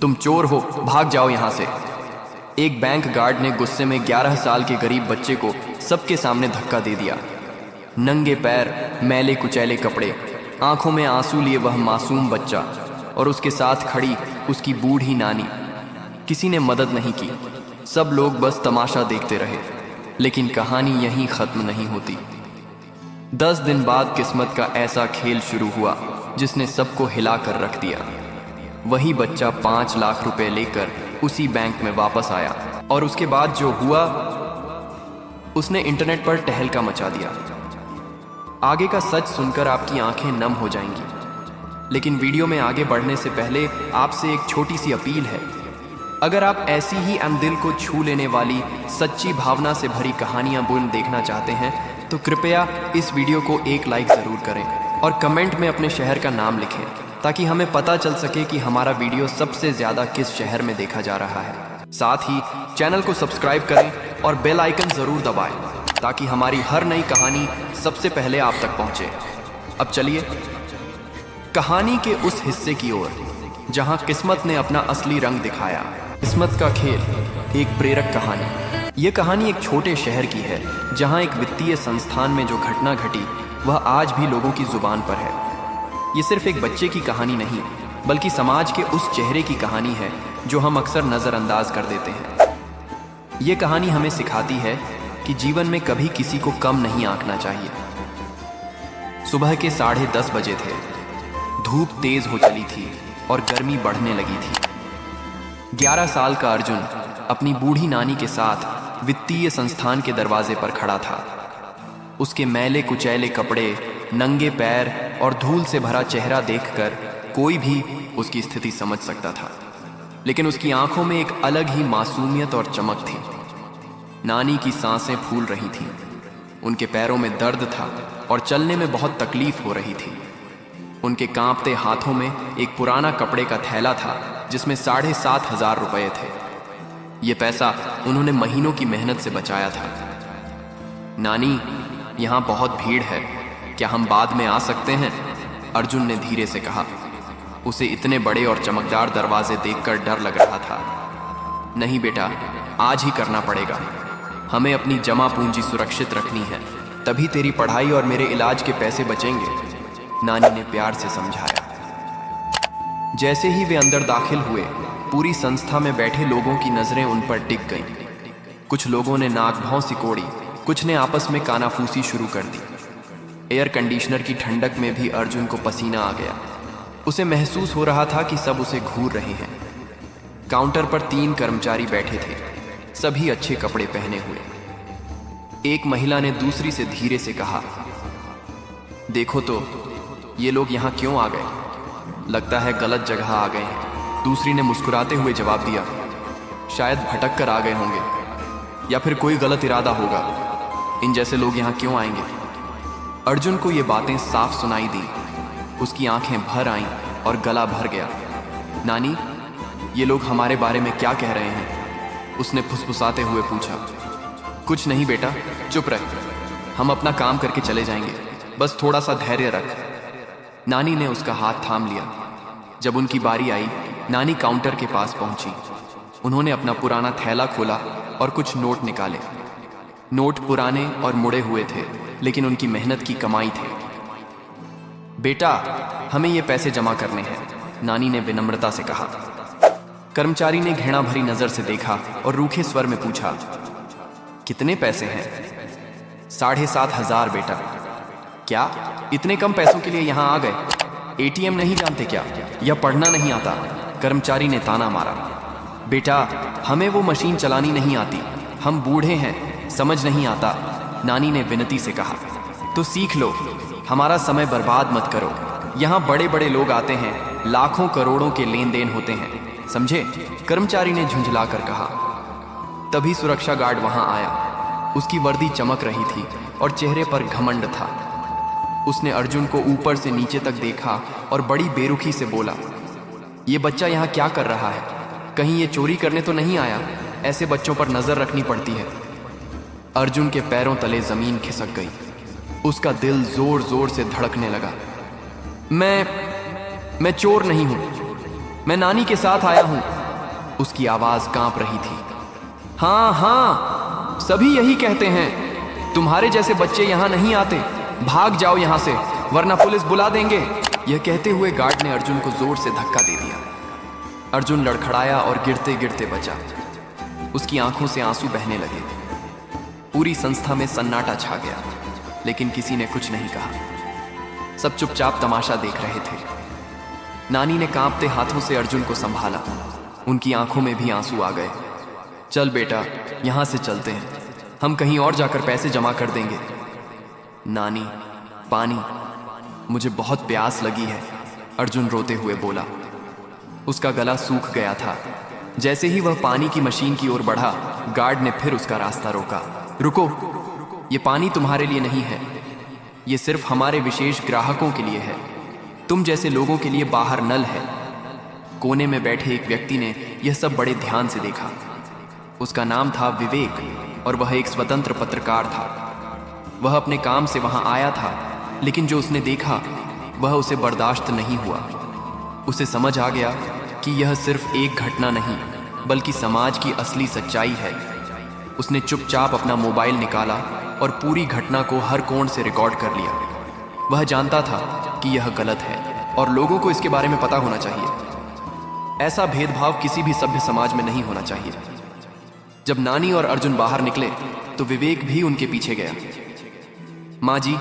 तुम चोर हो, भाग जाओ यहाँ से। एक बैंक गार्ड ने गुस्से में 11 साल के गरीब बच्चे को सबके सामने धक्का दे दिया। नंगे पैर, मैले कुचैले कपड़े, आंखों में आंसू लिए वह मासूम बच्चा और उसके साथ खड़ी उसकी बूढ़ी नानी। किसी ने मदद नहीं की, सब लोग बस तमाशा देखते रहे। लेकिन कहानी यहीं खत्म नहीं होती। 10 दिन बाद किस्मत का ऐसा खेल शुरू हुआ जिसने सबको हिला कर रख दिया। वही बच्चा 5 लाख रुपए लेकर उसी बैंक में वापस आया और उसके बाद जो हुआ उसने इंटरनेट पर टहलका मचा दिया। आगे का सच सुनकर आपकी आंखें नम हो जाएंगी। लेकिन वीडियो में आगे बढ़ने से पहले आपसे एक छोटी सी अपील है। अगर आप ऐसी ही दिल को छू लेने वाली सच्ची भावना से भरी कहानियां बुन देखना चाहते हैं तो कृपया इस वीडियो को एक लाइक ज़रूर करें और कमेंट में अपने शहर का नाम लिखें, ताकि हमें पता चल सके कि हमारा वीडियो सबसे ज़्यादा किस शहर में देखा जा रहा है। साथ ही चैनल को सब्सक्राइब करें और बेल आइकन ज़रूर दबाएं, ताकि हमारी हर नई कहानी सबसे पहले आप तक पहुंचे। अब चलिए कहानी के उस हिस्से की ओर जहां किस्मत ने अपना असली रंग दिखाया। किस्मत का खेल, एक प्रेरक कहानी। यह कहानी एक छोटे शहर की है जहां एक वित्तीय संस्थान में जो घटना घटी वह आज भी लोगों की जुबान पर है। ये सिर्फ एक बच्चे की कहानी नहीं, बल्कि समाज के उस चेहरे की कहानी है जो हम अक्सर नज़रअंदाज कर देते हैं। ये कहानी हमें सिखाती है कि जीवन में कभी किसी को कम नहीं आंकना चाहिए। सुबह के 10:30 बजे थे। धूप तेज हो चली थी और गर्मी बढ़ने लगी थी। 11 साल का अर्जुन अपनी बूढ़ी नानी के साथ वित्तीय संस्थान के दरवाजे पर खड़ा था। उसके मैले कुचैले कपड़े, नंगे पैर और धूल से भरा चेहरा देखकर कोई भी उसकी स्थिति समझ सकता था। लेकिन उसकी आंखों में एक अलग ही मासूमियत और चमक थी। नानी की सांसें फूल रही थीं, उनके पैरों में दर्द था और चलने में बहुत तकलीफ हो रही थी। उनके कांपते हाथों में एक पुराना कपड़े का थैला था जिसमें 7,500 रुपये थे। ये पैसा उन्होंने महीनों की मेहनत से बचाया था। नानी, यहाँ बहुत भीड़ है, क्या हम बाद में आ सकते हैं? अर्जुन ने धीरे से कहा। उसे इतने बड़े और चमकदार दरवाजे देखकर डर लग रहा था। नहीं बेटा, आज ही करना पड़ेगा। हमें अपनी जमा पूंजी सुरक्षित रखनी है, तभी तेरी पढ़ाई और मेरे इलाज के पैसे बचेंगे, नानी ने प्यार से समझाया। जैसे ही वे अंदर दाखिल हुए, पूरी संस्था में बैठे लोगों की नजरें उन पर टिक गईं। कुछ लोगों ने नाक भौं सिकोड़ी, कुछ ने आपस में कानाफूसी शुरू कर दी। एयर कंडीशनर की ठंडक में भी अर्जुन को पसीना आ गया। उसे महसूस हो रहा था कि सब उसे घूर रहे हैं। काउंटर पर 3 कर्मचारी बैठे थे, सभी अच्छे कपड़े पहने हुए। एक महिला ने दूसरी से धीरे से कहा, देखो तो ये लोग यहाँ क्यों आ गए? लगता है गलत जगह आ गए हैं। दूसरी ने मुस्कुराते हुए जवाब दिया, शायद भटक कर आ गए होंगे या फिर कोई गलत इरादा होगा। इन जैसे लोग यहाँ क्यों आएंगे? अर्जुन को ये बातें साफ सुनाई दी। उसकी आंखें भर आईं और गला भर गया। नानी, ये लोग हमारे बारे में क्या कह रहे हैं? उसने फुसफुसाते हुए पूछा। कुछ नहीं बेटा, चुप रह, हम अपना काम करके चले जाएंगे, बस थोड़ा सा धैर्य रख। नानी ने उसका हाथ थाम लिया। जब उनकी बारी आई, नानी काउंटर के पास पहुंची। उन्होंने अपना पुराना थैला खोला और कुछ नोट निकाले। नोट पुराने और मुड़े हुए थे, लेकिन उनकी मेहनत की कमाई थे। बेटा, हमें ये पैसे जमा करने हैं, नानी ने विनम्रता से कहा। कर्मचारी ने घृणा भरी नजर से देखा और रूखे स्वर में पूछा, कितने पैसे हैं? 7,500 बेटा। क्या इतने कम पैसों के लिए यहाँ आ गए? एटीएम नहीं जानते क्या, या पढ़ना नहीं आता? कर्मचारी ने ताना मारा। बेटा, हमें वो मशीन चलानी नहीं आती, हम बूढ़े हैं, समझ नहीं आता, नानी ने विनती से कहा। तो सीख लो, हमारा समय बर्बाद मत करो। यहाँ बड़े बड़े लोग आते हैं, लाखों करोड़ों के लेन देन होते हैं, समझे? कर्मचारी ने झुंझलाकर कहा। तभी सुरक्षा गार्ड वहां आया। उसकी वर्दी चमक रही थी और चेहरे पर घमंड था। उसने अर्जुन को ऊपर से नीचे तक देखा और बड़ी बेरुखी से बोला, ये बच्चा यहाँ क्या कर रहा है? कहीं ये चोरी करने तो नहीं आया? ऐसे बच्चों पर नजर रखनी पड़ती है। अर्जुन के पैरों तले जमीन खिसक गई। उसका दिल जोर जोर से धड़कने लगा। मैं चोर नहीं हूं, मैं नानी के साथ आया हूं। उसकी आवाज कांप रही थी। हाँ हाँ, सभी यही कहते हैं। तुम्हारे जैसे बच्चे यहां नहीं आते। भाग जाओ यहां से, वरना पुलिस बुला देंगे। यह कहते हुए गार्ड ने अर्जुन को जोर से धक्का दे दिया। अर्जुन लड़खड़ाया और गिरते गिरते बचा। उसकी आंखों से आंसू बहने लगे। पूरी संस्था में सन्नाटा छा गया, लेकिन किसी ने कुछ नहीं कहा। सब चुपचाप तमाशा देख रहे थे। नानी ने कांपते हाथों से अर्जुन को संभाला। उनकी आंखों में भी आंसू आ गए। चल बेटा, यहां से चलते हैं। हम कहीं और जाकर पैसे जमा कर देंगे। नानी, पानी, मुझे बहुत प्यास लगी है, अर्जुन रोते हुए बोला। उसका गला सूख गया था। जैसे ही वह पानी की मशीन की ओर बढ़ा, गार्ड ने फिर उसका रास्ता रोका। रुको, ये पानी तुम्हारे लिए नहीं है। ये सिर्फ हमारे विशेष ग्राहकों के लिए है। तुम जैसे लोगों के लिए बाहर नल है। कोने में बैठे एक व्यक्ति ने यह सब बड़े ध्यान से देखा। उसका नाम था विवेक और वह एक स्वतंत्र पत्रकार था। वह अपने काम से वहां आया था, लेकिन जो उसने देखा वह उसे बर्दाश्त नहीं हुआ। उसे समझ आ गया कि यह सिर्फ एक घटना नहीं, बल्कि समाज की असली सच्चाई है। उसने चुपचाप अपना मोबाइल निकाला और पूरी घटना को हर कोण से रिकॉर्ड कर लिया। वह जानता था कि यह गलत है और लोगों को इसके बारे में पता होना चाहिए। ऐसा भेदभाव किसी भी सभ्य समाज में नहीं होना चाहिए। जब नानी और अर्जुन बाहर निकले तो विवेक भी उनके पीछे गया। माँ जी,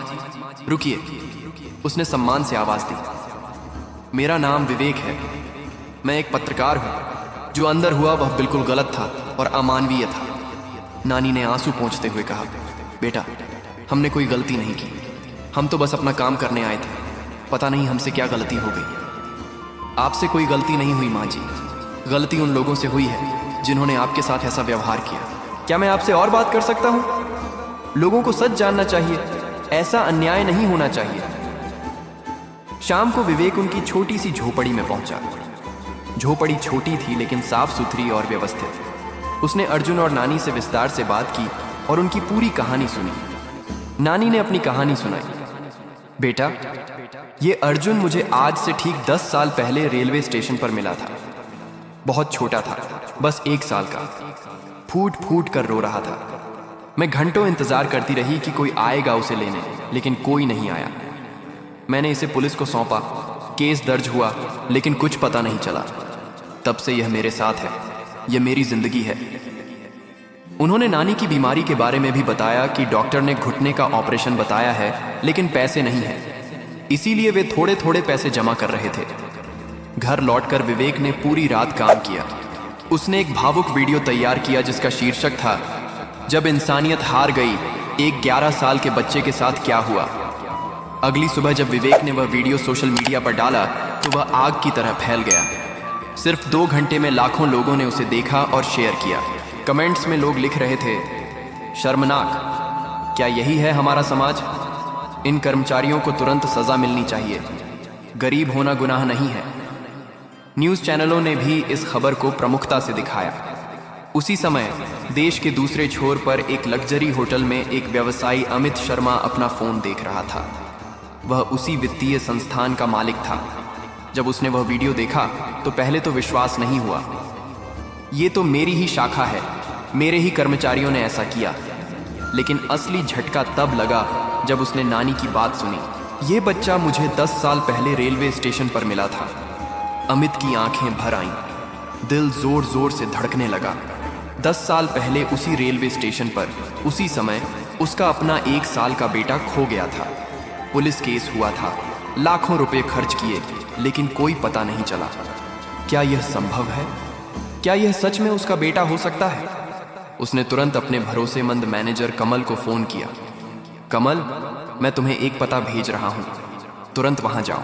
रुकिए, उसने सम्मान से आवाज दी। मेरा नाम विवेक है। मैं एक पत्रकार हूं। जो अंदर हुआ वह बिल्कुल गलत था और अमानवीय था। नानी ने आंसू पोंछते हुए कहा, बेटा, हमने कोई गलती नहीं की। हम तो बस अपना काम करने आए थे। पता नहीं हमसे क्या गलती हो गई। आपसे कोई गलती नहीं हुई माँ जी। गलती उन लोगों से हुई है जिन्होंने आपके साथ ऐसा व्यवहार किया। क्या मैं आपसे और बात कर सकता हूं? लोगों को सच जानना चाहिए। ऐसा अन्याय नहीं होना चाहिए। शाम को विवेक उनकी छोटी सी झोपड़ी में पहुंचा। झोपड़ी छोटी थी लेकिन साफ सुथरी और व्यवस्थित। उसने अर्जुन और नानी से विस्तार से बात की और उनकी पूरी कहानी सुनी। नानी ने अपनी कहानी सुनाई। बेटा, ये अर्जुन मुझे आज से ठीक 10 साल पहले रेलवे स्टेशन पर मिला था। बहुत छोटा था, बस 1 साल का। फूट फूट कर रो रहा था। मैं घंटों इंतजार करती रही कि कोई आएगा उसे लेने, लेकिन कोई नहीं आया। मैंने इसे पुलिस को सौंपा। केस दर्ज हुआ, लेकिन कुछ पता नहीं चला। तब से यह मेरे साथ है। यह मेरी जिंदगी है। उन्होंने नानी की बीमारी के बारे में भी बताया कि डॉक्टर ने घुटने का ऑपरेशन बताया है, लेकिन पैसे नहीं है। इसीलिए वे थोड़े थोड़े पैसे जमा कर रहे थे। घर लौटकर विवेक ने पूरी रात काम किया। उसने एक भावुक वीडियो तैयार किया जिसका शीर्षक था, जब इंसानियत हार गई, एक 11 साल के बच्चे के साथ क्या हुआ। अगली सुबह जब विवेक ने वह वीडियो सोशल मीडिया पर डाला तो वह आग की तरह फैल गया। सिर्फ 2 घंटे में लाखों लोगों ने उसे देखा और शेयर किया। कमेंट्स में लोग लिख रहे थे, शर्मनाक, क्या यही है हमारा समाज? इन कर्मचारियों को तुरंत सजा मिलनी चाहिए। गरीब होना गुनाह नहीं है। न्यूज़ चैनलों ने भी इस खबर को प्रमुखता से दिखाया। उसी समय देश के दूसरे छोर पर एक लग्जरी होटल में एक व्यवसायी अमित शर्मा अपना फोन देख रहा था। वह उसी वित्तीय संस्थान का मालिक था। जब उसने वह वीडियो देखा तो पहले तो विश्वास नहीं हुआ। ये तो मेरी ही शाखा है, मेरे ही कर्मचारियों ने ऐसा किया। लेकिन असली झटका तब लगा जब उसने नानी की बात सुनी। ये बच्चा मुझे 10 साल पहले रेलवे स्टेशन पर मिला था। अमित की आंखें भर आईं। दिल जोर जोर से धड़कने लगा। 10 साल पहले उसी रेलवे स्टेशन पर उसी समय उसका अपना 1 साल का बेटा खो गया था। पुलिस केस हुआ था, लाखों रुपए खर्च किए, लेकिन कोई पता नहीं चला। क्या यह संभव है? क्या यह सच में उसका बेटा हो सकता है? उसने तुरंत अपने भरोसेमंद मैनेजर कमल को फोन किया। कमल, मैं तुम्हें एक पता भेज रहा हूं, तुरंत वहां जाओ,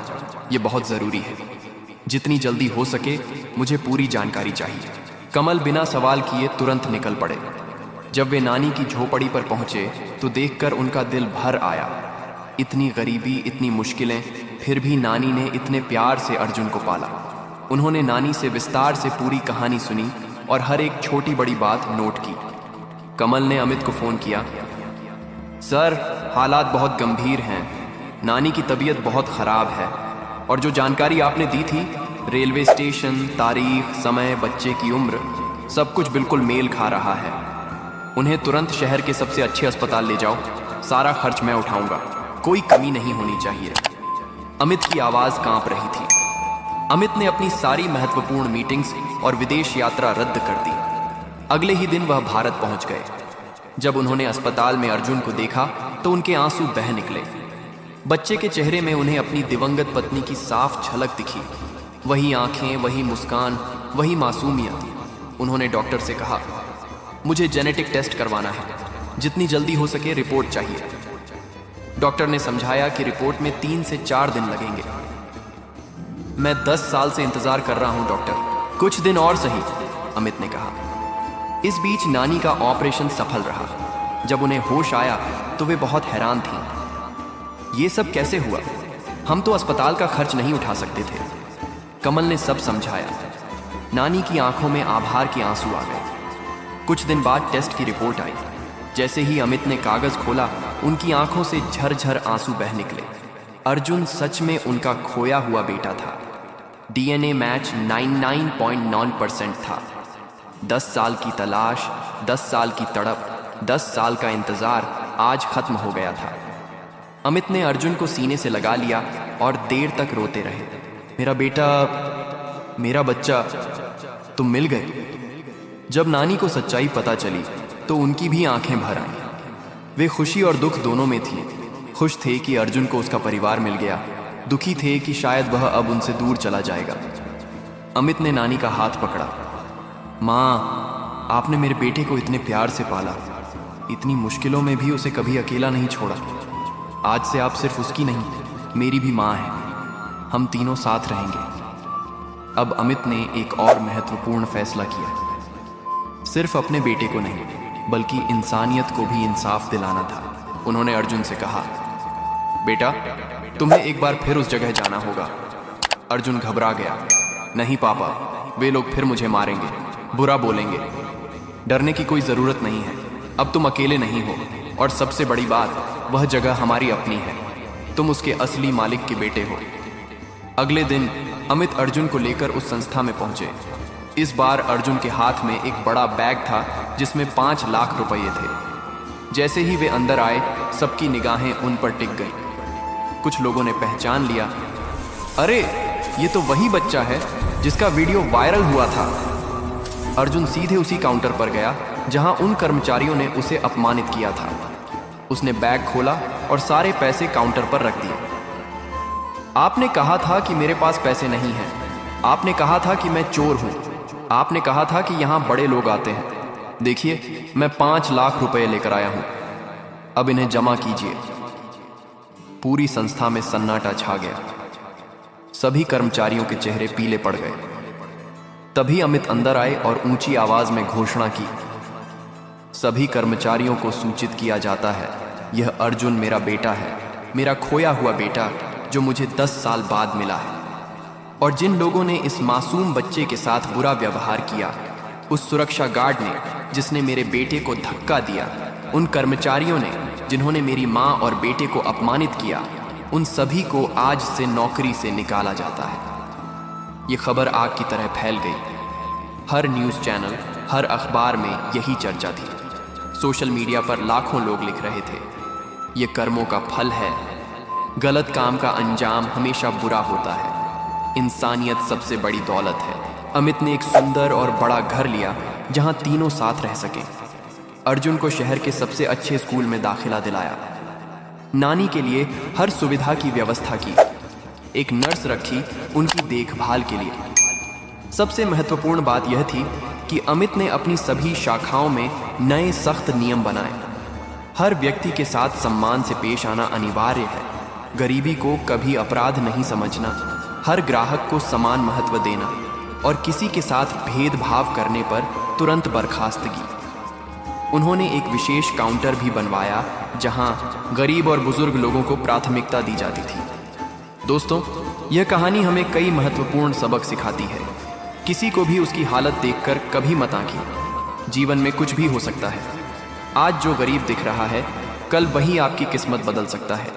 यह बहुत जरूरी है। जितनी जल्दी हो सके मुझे पूरी जानकारी चाहिए। कमल बिना सवाल किए तुरंत निकल पड़े। जब वे नानी की झोपड़ी पर पहुंचे तो देखकर उनका दिल भर आया। इतनी गरीबी, इतनी मुश्किलें, फिर भी नानी ने इतने प्यार से अर्जुन को पाला। उन्होंने नानी से विस्तार से पूरी कहानी सुनी और हर एक छोटी बड़ी बात नोट की। कमल ने अमित को फोन किया। सर, हालात बहुत गंभीर हैं। नानी की तबीयत बहुत खराब है और जो जानकारी आपने दी थी रेलवे स्टेशन, तारीख, समय, बच्चे की उम्र, सब कुछ बिल्कुल मेल खा रहा है। उन्हें तुरंत शहर के सबसे अच्छे अस्पताल ले जाओ, सारा खर्च मैं उठाऊंगा, कोई कमी नहीं होनी चाहिए। अमित की आवाज कांप रही थी। अमित ने अपनी सारी महत्वपूर्ण मीटिंग्स और विदेश यात्रा रद्द कर दी। अगले ही दिन वह भारत पहुंच गए। जब उन्होंने अस्पताल में अर्जुन को देखा तो उनके आंसू बह निकले। बच्चे के चेहरे में उन्हें अपनी दिवंगत पत्नी की साफ झलक दिखी। वही आंखें, वही मुस्कान, वही मासूमियत। उन्होंने डॉक्टर से कहा, मुझे जेनेटिक टेस्ट करवाना है, जितनी जल्दी हो सके रिपोर्ट चाहिए। डॉक्टर ने समझाया कि रिपोर्ट में 3 से 4 दिन लगेंगे। मैं 10 साल से इंतजार कर रहा हूं डॉक्टर, कुछ दिन और सही, अमित ने कहा। इस बीच नानी का ऑपरेशन सफल रहा। जब उन्हें होश आया तो वे बहुत हैरान थीं। ये सब कैसे हुआ? हम तो अस्पताल का खर्च नहीं उठा सकते थे। कमल ने सब समझाया। नानी की आंखों में आभार के आंसू आ गए। कुछ दिन बाद टेस्ट की रिपोर्ट आई। जैसे ही अमित ने कागज खोला, उनकी आंखों से झरझर आंसू बह निकले। अर्जुन सच में उनका खोया हुआ बेटा था। डीएनए मैच 99.9% था। 10 साल की तलाश, 10 साल की तड़प, 10 साल का इंतजार आज खत्म हो गया था। अमित ने अर्जुन को सीने से लगा लिया और देर तक रोते रहे। मेरा बेटा, मेरा बच्चा, तुम मिल गए। जब नानी को सच्चाई पता चली तो उनकी भी आंखें भर आईं। वे खुशी और दुख दोनों में थी। खुश थे कि अर्जुन को उसका परिवार मिल गया, दुखी थे कि शायद वह अब उनसे दूर चला जाएगा। अमित ने नानी का हाथ पकड़ा। माँ, आपने मेरे बेटे को इतने प्यार से पाला, इतनी मुश्किलों में भी उसे कभी अकेला नहीं छोड़ा। आज से आप सिर्फ उसकी नहीं, मेरी भी माँ है। हम तीनों साथ रहेंगे। अब अमित ने एक और महत्वपूर्ण फैसला किया। सिर्फ अपने बेटे को नहीं, बल्कि इंसानियत को भी इंसाफ दिलाना था। उन्होंने अर्जुन से कहा, बेटा, तुम्हें एक बार फिर उस जगह जाना होगा। अर्जुन घबरा गया। नहीं पापा, वे लोग फिर मुझे मारेंगे, बुरा बोलेंगे। डरने की कोई जरूरत नहीं है। अब तुम अकेले नहीं हो, और सबसे बड़ी बात, वह जगह हमारी अपनी है। तुम उसके असली मालिक के बेटे हो। अगले दिन अमित अर्जुन को लेकर उस संस्था में पहुंचे। इस बार अर्जुन के हाथ में एक बड़ा बैग था जिसमें 5 लाख रुपये थे। जैसे ही वे अंदर आए, सबकी निगाहें उन पर टिक गईं। कुछ लोगों ने पहचान लिया, अरे ये तो वही बच्चा है जिसका वीडियो वायरल हुआ था। अर्जुन सीधे उसी काउंटर पर गया जहां उन कर्मचारियों ने उसे अपमानित किया था। उसने बैग खोला और सारे पैसे काउंटर पर रख दिए। आपने कहा था कि मेरे पास पैसे नहीं हैं। आपने कहा था कि मैं चोर हूं। आपने कहा था कि यहां बड़े लोग आते हैं। देखिए, मैं 5 लाख रुपए लेकर आया हूं। अब इन्हें जमा कीजिए। पूरी संस्था में सन्नाटा छा गया। सभी कर्मचारियों के चेहरे पीले पड़ गए। तभी अमित अंदर आए और ऊंची आवाज में घोषणा की, सभी कर्मचारियों को सूचित किया जाता है, यह अर्जुन मेरा बेटा है, मेरा खोया हुआ बेटा, जो मुझे 10 साल बाद मिला है। और जिन लोगों ने इस मासूम बच्चे के साथ बुरा व्यवहार किया, उस सुरक्षा गार्ड ने जिसने मेरे बेटे को धक्का दिया, उन कर्मचारियों ने जिन्होंने मेरी माँ और बेटे को अपमानित किया, उन सभी को आज से नौकरी से निकाला जाता है। ये खबर आग की तरह फैल गई। हर न्यूज़ चैनल, हर अखबार में यही चर्चा थी। सोशल मीडिया पर लाखों लोग लिख रहे थे, ये कर्मों का फल है। गलत काम का अंजाम हमेशा बुरा होता है। इंसानियत सबसे बड़ी दौलत है। अमित ने एक सुंदर और बड़ा घर लिया जहां तीनों साथ रह सके। अर्जुन को शहर के सबसे अच्छे स्कूल में दाखिला दिलाया। नानी के लिए हर सुविधा की व्यवस्था की। एक नर्स रखी उनकी देखभाल के लिए। सबसे महत्वपूर्ण बात यह थी कि अमित ने अपनी सभी शाखाओं में नए सख्त नियम बनाए। हर व्यक्ति के साथ सम्मान से पेश आना अनिवार्य है। गरीबी को कभी अपराध नहीं समझना, हर ग्राहक को समान महत्व देना और किसी के साथ भेदभाव करने पर तुरंत बर्खास्तगी। उन्होंने एक विशेष काउंटर भी बनवाया जहां गरीब और बुजुर्ग लोगों को प्राथमिकता दी जाती थी। दोस्तों, यह कहानी हमें कई महत्वपूर्ण सबक सिखाती है। किसी को भी उसकी हालत देखकर कभी मत आंकी। जीवन में कुछ भी हो सकता है। आज जो गरीब दिख रहा है, कल वही आपकी किस्मत बदल सकता है।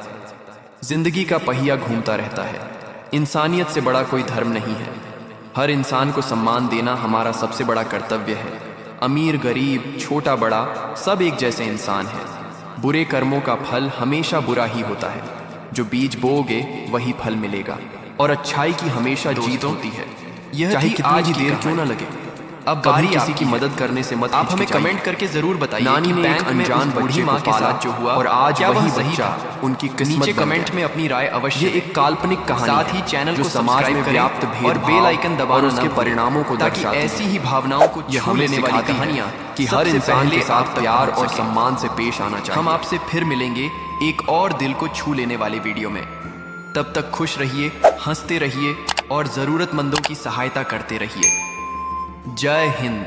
जिंदगी का पहिया घूमता रहता है। इंसानियत से बड़ा कोई धर्म नहीं है। हर इंसान को सम्मान देना हमारा सबसे बड़ा कर्तव्य है। अमीर गरीब छोटा बड़ा सब एक जैसे इंसान हैं। बुरे कर्मों का फल हमेशा बुरा ही होता है। जो बीज बोओगे वही फल मिलेगा और अच्छाई की हमेशा जीत होती है। यह चाहे कितनी ही देर क्यों न लगे। अब कभी किसी की मदद करने से मत। आप हमें कमेंट करके जरूर बताइए नानी ने एक अनजान बूढ़ी माँ के साथ जो हुआ और आज क्या वही सही था। उनकी किस्मत नीचे कमेंट में अपनी राय अवश्य। ये एक काल्पनिक कहानी साथ ही चैनल को समाज में व्याप्त भेद और बेल आइकन दबाना उसके परिणामों को ताकि ऐसी ही भावनाओं को छू लेने वाली कहानियां कि हर इंसान के साथ प्यार और सम्मान से पेश आना चाहिए। हम आपसे फिर मिलेंगे एक और दिल को छू लेने वाले वीडियो में। तब तक खुश रहिए, हंसते रहिए और जरूरतमंदों की सहायता करते रहिए। जय हिंद।